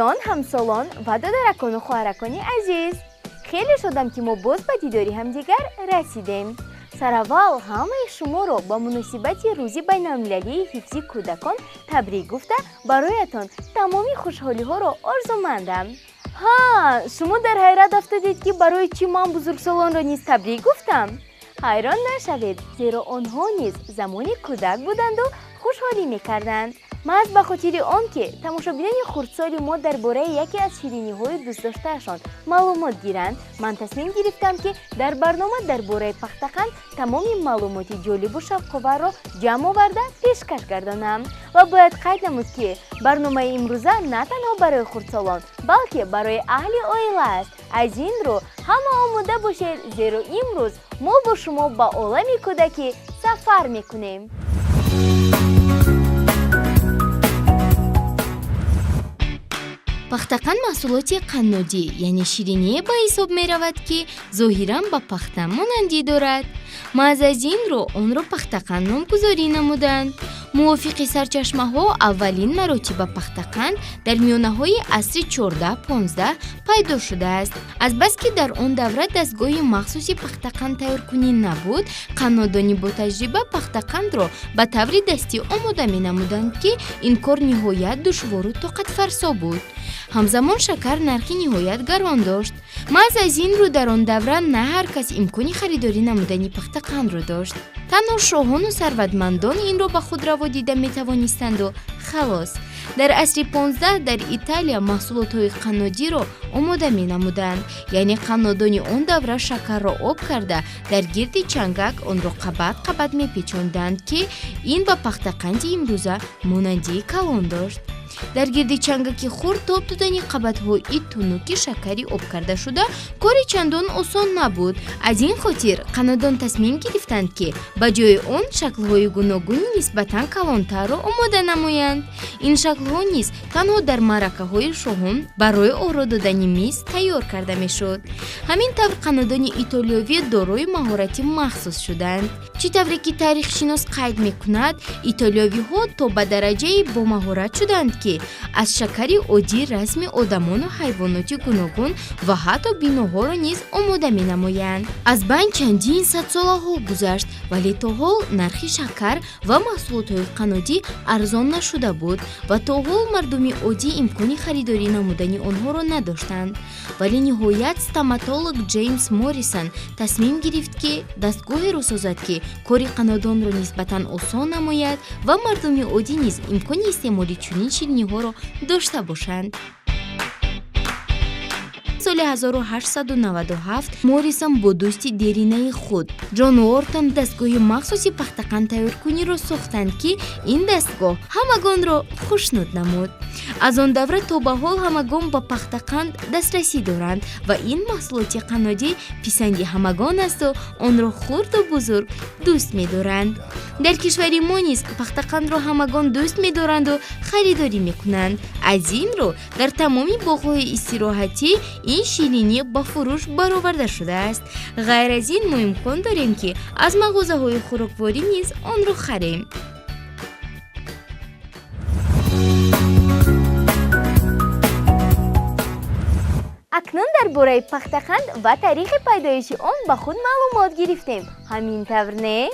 دوستان، همسالان و دادرکان و خواهرکان عزیز، خیلی شدم که ما باز به دیداری همدیگر رسیدیم. سراول همه شما رو با مناسبت روزی بین‌المللی حفظ کودکان تبریک گفته برایتان تمامی خوشحالی ها رو آرزومندم. شما در حیرت افتادید که برای چی من بزرگسالان را نیز تبریک گفتم؟ حیران نشوید، زیرا آنها نیز زمانی کودک بودند و خوشحالی میکردند. محض به خاطر آنکه تماشابینان خردسال ما درباره یکی از شیرینی‌های دوست داشته‌شان معلومات گیرند، من تصمیم گرفتم که در برنامه درباره پختقند تمام معلومات جالب و شوق‌آور را جمع آورده پیشکش گردانم. و باید قید نمود که برنامه امروزه نه تنها برای خردسالان بلکه برای اهل عائله است. از این رو همه آماده باشید، زیرا امروز ما با شما به عالم کودکی سفر میکنیم. پختقند محصولات قنادی یعنی شیرینی به حساب می رود که ظاهراً با پختن مانندی دارد. محض از این رو آن را پختقند نامگذاری نمودند. موافق سرچشمه ها اولین مراتب پختقند در میانه های عصر 14-15 پیدا شده است. از بس که در آن دوره دستگاه مخصوصی پختقند تیار کنی نبود، قنادانی با تجربه پختقند را به طور دستی آماده می نمودند که این کار نهایت دشوار و طاقت فرسا بود. همزمان شکر نرخی نهایت گران داشت. محض از این رو در آن دوره نه هر کس امکانی خریداری نمودنی پختقند را داشت. تنها شاهان و ثروتمندان این را به خود روا دیده می توانستند و خلاص. در عصر 15 در ایتالیا محصولات های قنادی را آماده می نمودند، یعنی قنادانی آن دوره شکر را آب کرده در گرد چنگک آن را قبط می پیچاندند که این با پختقند امروزه مانندی کلان داشت. در گرد چنگک خرد تاب دادن قبط‌های تنوک شکری آب کرده شده کاری چندان آسان نبود. از این خاطر قنادان تصمیم گرفتند که به جای آن شکل‌های گوناگون نسبتاً کلان‌تر را آماده نمایند. این شکل‌ها نیز تنها در معرکه‌های شاهان برای آرا دادن میز تیار کرده می‌شد. همین طور قنادان ایتالیایی دارای مهارت مخصوص شدند. چطوری که تاریخ شناس قید می‌کند، ایتالیایی‌ها تا به درجه با مهارت شدند که از شکری عادی رسم آدمان و حیوانات گوناگون و حتی بیناها را نیز آماده می نمایند. از بین چندین صد سالها گذشت، ولی تا حال نرخ شکر و محصولات قنادی ارزان نشده بود و تا حال مردم عادی امکانی خریداری نمودن آنها را نداشتند. ولی نهایت استماتولوگ جیمز موریسون تصمیم گرفت که دستگاهی را سازد که کار قنادان را نسبتاً آسان نماید و مردم عادی نیز امکانی استعمال چنین شیرینی‌ها را داشته باشند. سال 1897 موریسون با دوست دیرینه خود جان وارتون دستگاه مخصوصی پختقند تیار کنی را ساختند که این دستگاه همگان را خوشنود نمود. از آن دوره تا به حال همگان با پختقند دسترسی دارند و این محصولات قنادی پسندی همگان است و آن را خرد و بزرگ دوست می دارند. در کشور ما نیز پختقند را همگان دوست می دارند و خریداری می کنند. از این رو در تمامی باغ‌های استراحتی این شیرینی با فروش برآورده شده است. غیر از این ما امکان داریم که از مغازه‌های خوراکواری نیز آن را خریم. اکنون درباره پختقند و تاریخ پیدایش آن به خود معلومات گرفتیم. همین طور نه؟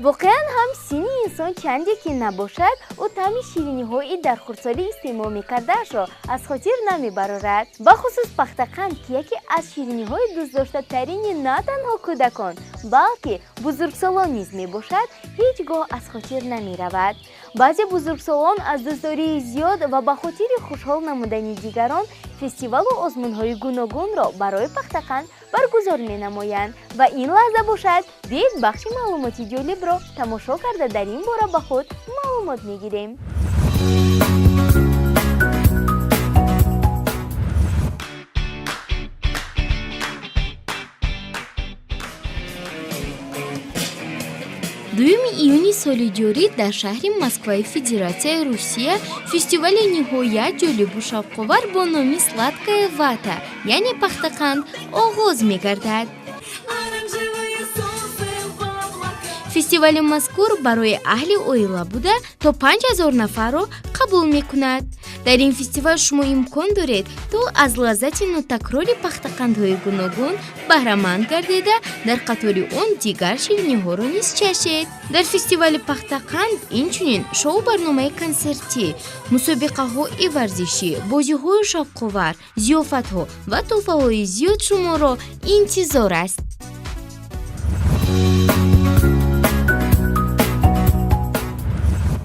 واقعا هم سینی انسان چندی که نباشد و طعم شیرینی‌های در خردسالی استعمال می‌کرده‌اش را از خاطر نمی‌برد. به خصوص پختقند که یکی از شیرینی‌های دوست داشته‌ترین نه تنها کودکان بلکه بزرگسالان نیز می‌باشد، هیچگاه از خاطر نمی‌رود. بعضی بزرگسالان از دوستداری زیاد و به خاطر خوشحال نمودن دیگران فستیوال و آزمون‌های گوناگون را برای پختقند برگزار می‌نمایند و این لحظه باشد بیایید بخش معلوماتی جالب را تماشا کرده در این باره به خود معلومات می‌گیریم. دوم ایونی سال جاری در شهر مسکو فدراسیای روسیه فستیوال نهایت جالب و شوق‌آور با نام سلادکایا واتا یعنی پختقند آغاز می‌گردد. فستیوال مذکور برای اهل عائله بوده تا 5000 نفر را قبول می‌کند. дар ин фестивал шумо имкон доред то аз лаззати нотакрори пахтақандҳои гуногун баҳраманд гардеда дар қатори он дигар шириниҳоро низ чашед. дар фестивали пахтақанд инчунин шоу барномаи консертӣ, мусобиқаҳои варзишӣ, бозиҳои шавқовар, зиёфатҳо ва тӯҳфаҳои зиёд шуморо интизор аст.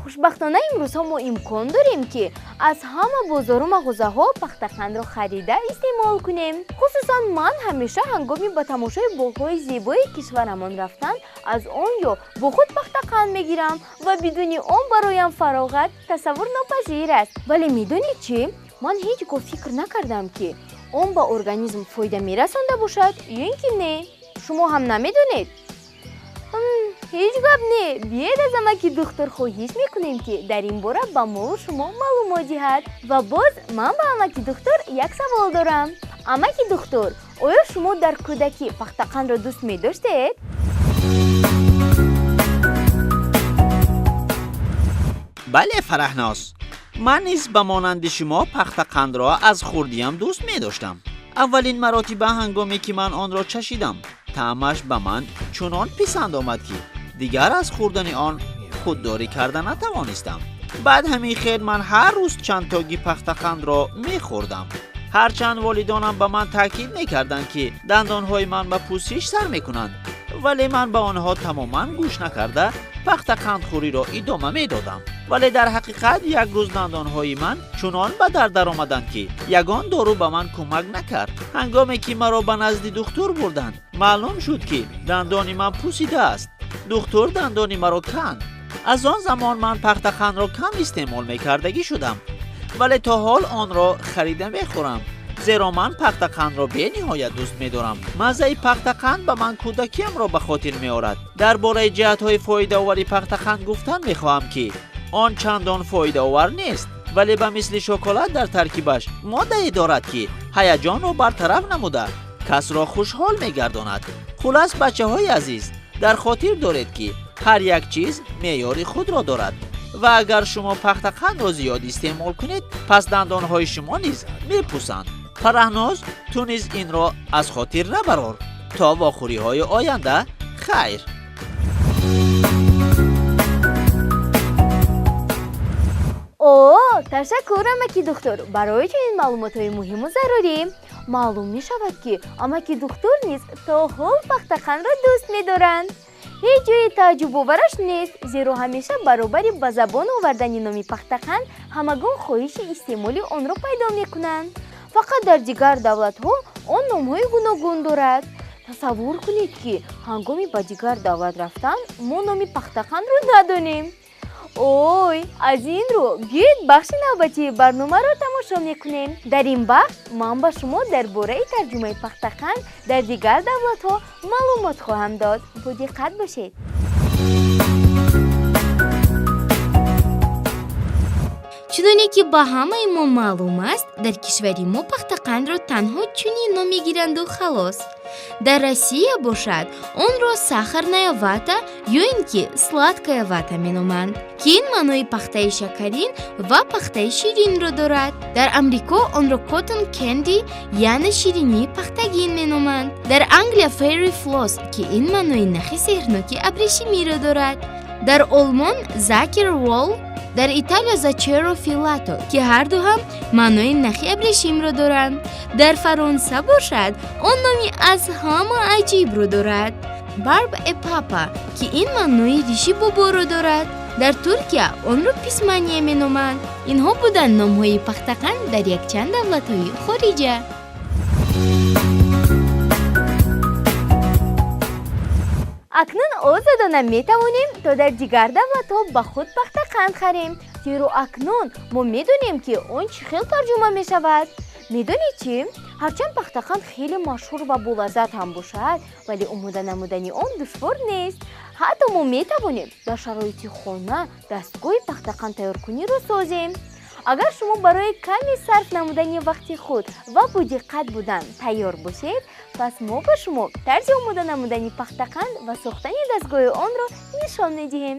хушбахтона имрӯзҳо мо имкон дорем ки аз ҳама бозору мағозаҳо пахтақандро харида истеъмол кунем. хусусан ман ҳамеша ҳангоми ба тамошои боғҳои зебои кишварамон рафтан аз он ё бо худ пахтақанд мегирам ва бидуни он бароям фароғат тасаввурнопазир аст. вале медонед чӣ? ман ҳеҷ гоҳ фикр накардам ки он ба организм фоида мерасонда бошад ё ин ки не. шумо ҳам намедонед? ҳеҷ гап не. биед аз амаки духтур хоҳиш мекунем ки дар ин бора ба мову шумо маълумот диҳад. ва боз ман ба амаки духтур як савол дорам. амаки духтур, оё шумо дар кӯдакӣ пахтақандро дӯст медоштед? бале фараҳнос, ман низ ба монанди шумо пахтақандро аз хурдиам дӯст медоштам. аввалин маротиба ҳангоме ки ман онро чашидам, таъмаш ба ман чунон писанд омад ки дигар аз хӯрдани он худдорӣ карда натавонистам. баъд ҳамин хел ман ҳар рӯз чандтоги пахтақандро мехӯрдам. ҳарчанд волидонам ба ман таъкид мекарданд ки дандонҳои ман ба пӯсиш сар мекунанд, вале ман ба онҳо тамоман гӯш накарда пахтақандхӯриро идома медодам. вале дар ҳақиқат як рӯз дандонҳои ман чунон ба дард даромаданд ки ягон дору ба ман кӯмак накард. ҳангоме ки маро ба назди духтур бурданд, маълум шуд ки дандони ман пӯсидааст. духтур дандони маро канд. аз он замон ман пахтақандро кам истеъмол мекардагӣ шудам, вале то ҳол онро харида мехӯрам, зеро ман пахтақандро бениҳоят дӯст медорам. маззаи пахтақанд ба ман кӯдакиамро ба хотир меорад. дар бораи ҷиҳатҳои фоидаовари пахтақанд гуфтан мехоҳам ки он чандон фоидаовар нест, вале ба мисли шоколад дар таркибаш моддае дорад ки ҳаяҷонро бартараф намуда касро хушҳол мегардонад. хулас, бачаҳои азиз, дар хотир доред ки ҳар як чиз меъёри худро дорад ва агар шумо пахтақандро зиёд истеъмол кунед, пас дандонҳои шумо низ мепӯсанд. фараҳноз, ту низ инро аз хотир набарор. то вохӯриҳои оянда, хайр. ташаккур амаки духтур барои чунин маълумотҳои муҳиму зарурӣ. маълум мешавад ки амаки духтур низ то ҳол пахтақандро дӯст медоранд. ҳеҷ ҷои тааҷҷубовараш нест, зеро ҳамеша баробари ба забон овардани номи пахтақанд ҳамагон хоҳиши истеъмоли онро пайдо мекунанд. фақат дар дигар давлатҳо он номҳои гуногун дорад. тасаввур кунед ки ҳангоми ба дигар давлат рафтан мо номи пахтақандро надонем. ой, аз ин рӯ биёед бахши навбатии барномаро тамошо мекунем. дар ин бахш ман ба шумо дар бораи тарҷумаи пахтақанд дар дигар давлатҳо маълумот хоҳам дод. бо диққат бошед. чуноне ки ба ҳамаи мо маълум аст, дар кишвари мо пахтақандро танҳо чунин ном мегиранду халос. дар Россия бошад, онро сахарная вата ё ин ки сладкая вата меноманд, ки ин маънои пахтаи шакарин ва пахтаи ширинро дорад. дар Амрико онро cotton candy яъне ширинии пахтагин меноманд. дар Англия fairy floss, ки ин маънои нахи сеҳрноки абрешимиро дорад. дар Олмон Zaker roll, дар Италия Zacchero filato, ки ҳарду ҳам маънои нахи абрешимро доранд. дар Фаронса бошад, он номи аз ҳама аҷибро дорад, Barb e Papa, ки ин маънои риши боборо дорад. дар Туркия онро писмания меноманд. инҳо буданд номҳои пахтақанд дар якчанд давлатҳои хориҷа. акнун озодона метавонем то дар дигар давлатҳо ба худ пахтақанд харем, зеро акнун мо медонем ки он чӣ хел тарҷума мешавад. медонед чӣ? ҳарчанд пахтақанд хеле машҳур ва болаззат ҳам бошад, вале омода намудани он душвор нест. ҳатто мо метавонем дар шароити хона дастгоҳи пахтақанд тайёркуниро созем. агар шумо барои каме сарф намудани вақти худ ва бодиққат будан тайёр бошед, пас мо ба шумо тарзи омода намудани пахтақанд ва сохтани дастгоҳи онро нишон медиҳем.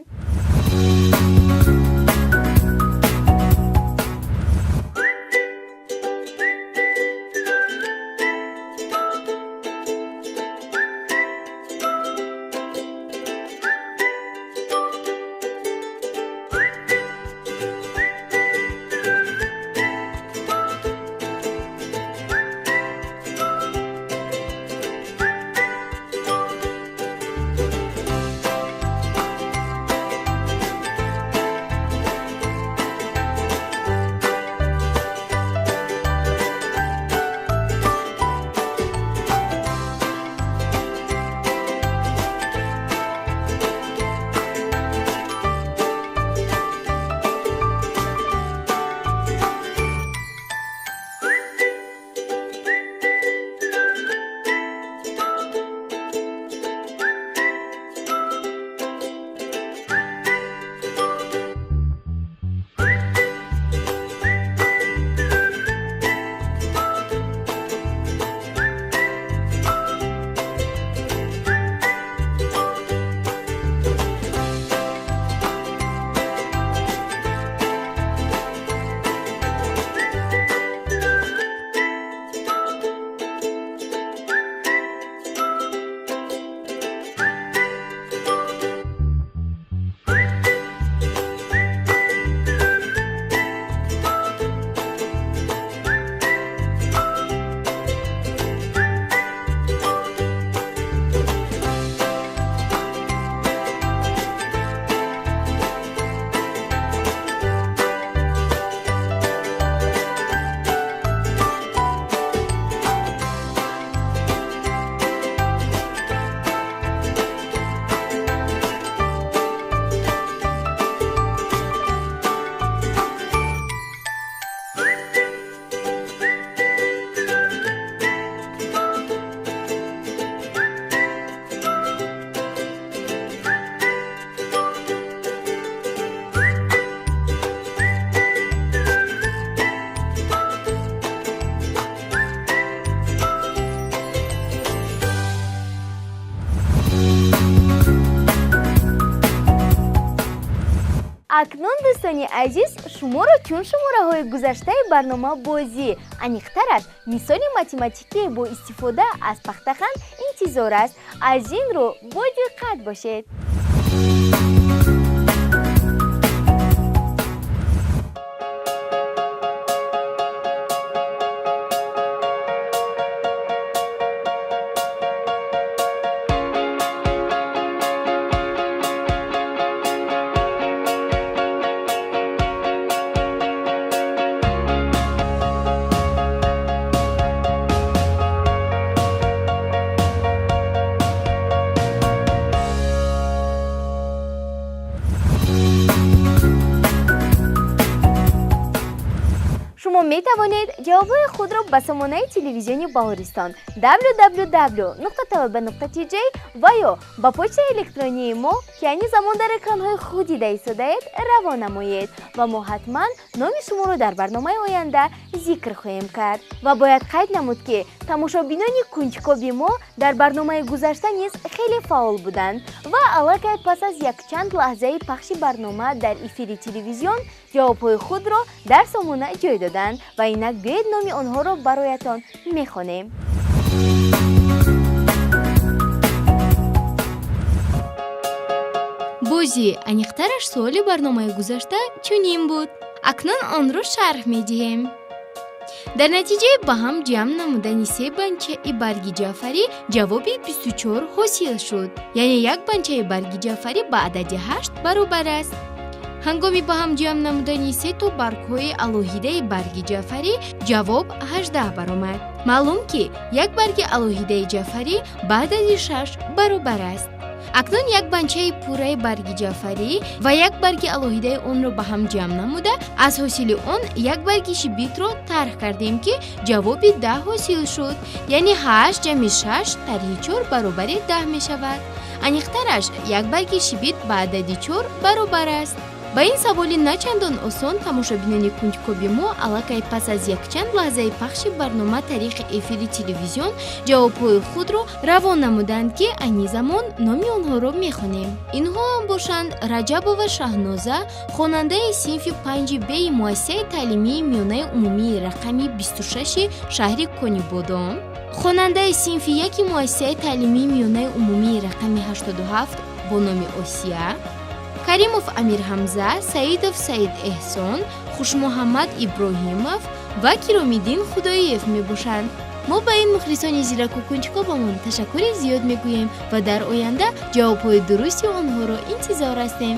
акнун дӯстони азиз шуморо чун шумораҳои гузаштаи барнома бозӣ, аниқтараш мисоли математикӣ бо истифода аз пахтақан интизор аст. аз ин рӯ бо диққат бошед. шумо метавонед ҷавобҳои худро ба сомонаи телевизиони Баҳористон www.tv.tj ва ё ба почтаи электронии мо ки айни замон дар экранҳои худ дида истодаед равона намоед ва мо ҳатман номи шуморо дар барномаи оянда зикр хоҳем кард. ва бояд қайд намуд ки тамошобинони кунҷкоби мо дар барномаи гузашта низ хеле фаъол буданд ва аллакай пас аз якчанд лаҳзаи пахши барнома дар эфири телевизион ҷавобҳои худро дар сомона ҷой доданд ва инак биёед номи онҳоро бароятон мехонем. бозӣ аниқтараш суоли барномаи гузашта чунин буд. акнун онро шарҳ медиҳем. дар натиҷаи ба ҳам ҷамъ намудани се банчаи барги ҷаъфарӣ ҷавоби 24 ҳосил шуд. яъне як банчаи барги ҷаъфарӣ ба адади 8 баробар аст. ҳангоми ба ҳам ҷамъ намудани се то баргҳои алоҳидаи барги ҷаъфарӣ ҷавоб 18 баромад. маълум ки як барги алоҳидаи ҷаъфарӣ ба адади 6 баробар аст. акнун як банчаи пурраи барги ҷаъфарӣ ва як барги алоҳидаи онро ба ҳам ҷамъ намуда аз ҳосили он як барги шибитро тарҳ кардем ки ҷавоби 10 ҳосил шуд. яъне 8 ҷамъи 6 тарҳи 4 баробари 10 мешавад. аниқтараш як барги шибит ба адади 4 баробар аст. ба ин саволи начандон осон тамошобинони кунҷкоби мо аллакай пас аз якчанд лаҳзаи пахши барнома тариқи эфири телевизион ҷавобҳои худро равон намуданд ки айни замон номи онҳоро мехонем. инҳо ҳам бошанд Раҷабова Шаҳноза, хонандаи синфи 5Б-и муассисаи таълимии миёнаи умумии рақами 26-и шаҳри Конибодом, хонандаи синфи 1-и муассисаи таълимии миёнаи умумии рақами 87 бо номи Осия, Каримов Амир Ҳамза, Саидов Саид Эҳсон, Хушмуҳаммад Иброҳимов ва Киромиддин Худоиев мебошанд. мо ба ин мухлисони зираку кунҷкобамон ташаккури зиёд мегӯем ва дар оянда ҷавобҳои дурусти онҳоро интизор ҳастем.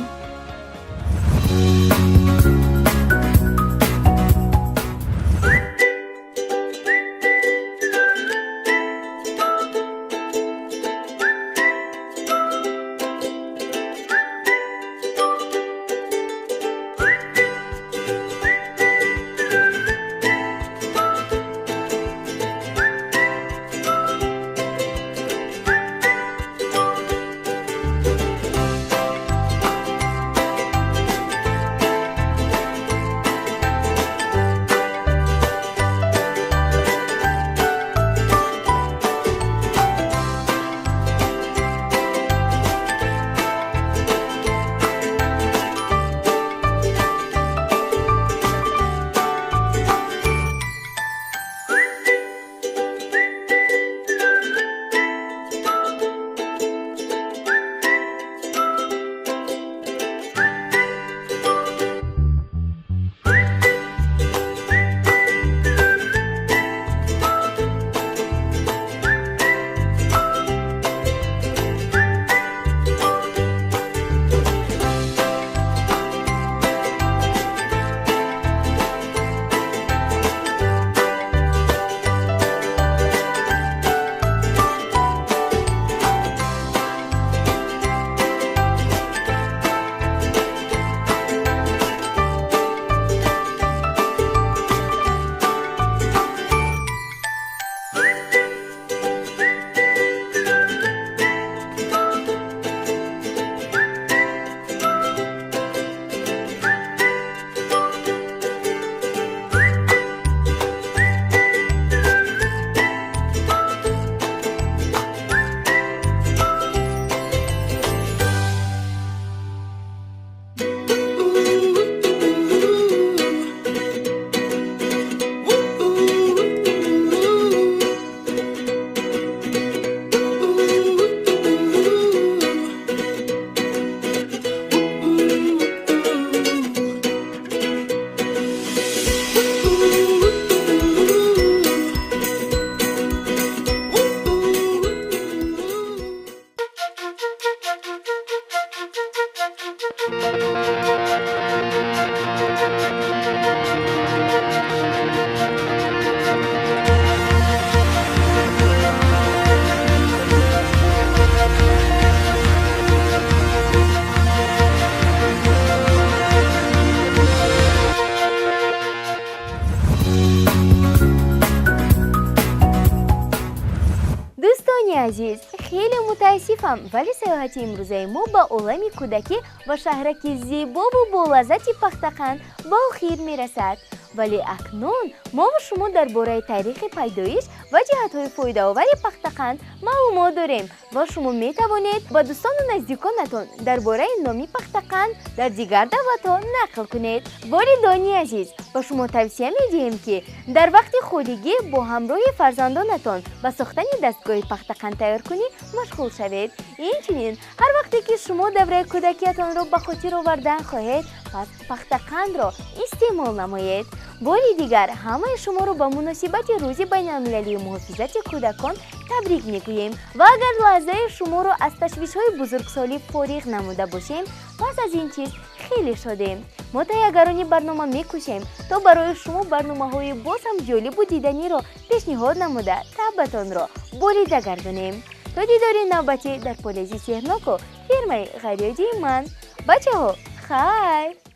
азиз, хеле мутаассифам, вале саёҳати имрӯзаи мо ба олами кӯдакӣ ва шаҳраки зебову болаззати Пахтақанд ба охир мерасад. Вале акнун мо ва шумо дар бораи таърихи пайдоиш ва ҷиҳатҳои фоидаовари Пахтақанд маълумот дорем ва шумо метавонед ба дӯстону наздиконатон дар бораи номи Пахтақанд дар дигар давлатҳо нақл кунед. Волидони азиз, ба шумо тавсия медиҳем ки дар вақти холигӣ бо ҳамроҳи фарзандонатон ба сохтани дастгоҳи Пахтақанд тайёркунӣ машғул шавед. Инчунин ҳар вақте ки шумо давраи кӯдакиятонро ба хотир овардан хоҳед, пас Пахтақандро истеъмол намоед. бори дигар ҳамаи шуморо ба муносибати рӯзи байналмилалии муҳофизати кӯдакон табрик мегӯем ва агар лаҳзаи шуморо аз ташвишҳои бузургсолӣ фориғ намуда бошем, пас аз ин чиз хеле шодем. мо тайёргарони барнома мекӯшем то барои шумо барномаҳои боз ҳам ҷолибу диданиро пешниҳод намуда таъбатонро борида гардонем. то дидори навбатӣ дар полези сеҳрноку фирмаи ғайриоддии ман. бачаҳо, хайр!